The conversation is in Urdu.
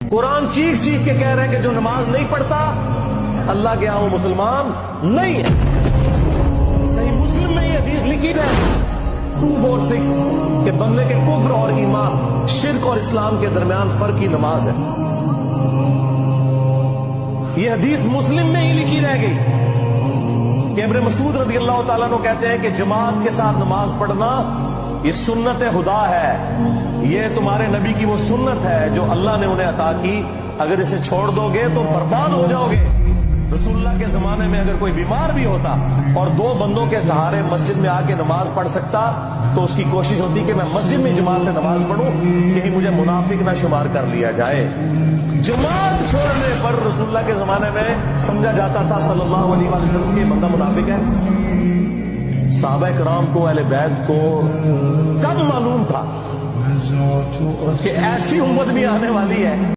قرآن چیخ چیخ کے کہہ رہے ہیں کہ جو نماز نہیں پڑھتا اللہ کے وہ مسلمان نہیں ہے۔ صحیح مسلم میں یہ حدیث لکھی ہے 246 کہ بندے کے کفر اور ایمان، شرک اور اسلام کے درمیان فرق کی نماز ہے۔ یہ حدیث مسلم میں ہی لکھی رہ گئی کہ ابن مسعود رضی اللہ تعالیٰ عنہ کہتے ہیں کہ جماعت کے ساتھ نماز پڑھنا یہ سنت خدا ہے، یہ تمہارے نبی کی وہ سنت ہے جو اللہ نے انہیں عطا کی، اگر اسے چھوڑ دو گے تو برباد ہو جاؤ گے۔ رسول اللہ کے زمانے میں اگر کوئی بیمار بھی ہوتا اور 2 بندوں کے سہارے مسجد میں آ کے نماز پڑھ سکتا تو اس کی کوشش ہوتی کہ میں مسجد میں جماعت سے نماز پڑھوں، کہیں مجھے منافق نہ شمار کر لیا جائے۔ جماعت چھوڑنے پر رسول اللہ کے زمانے میں سمجھا جاتا تھا صلی اللہ علیہ وسلم کہ بندہ منافق ہے۔ صحابہ کرام کو، اہل بیت کو کب معلوم تھا کہ ایسی امت بھی آنے والی ہے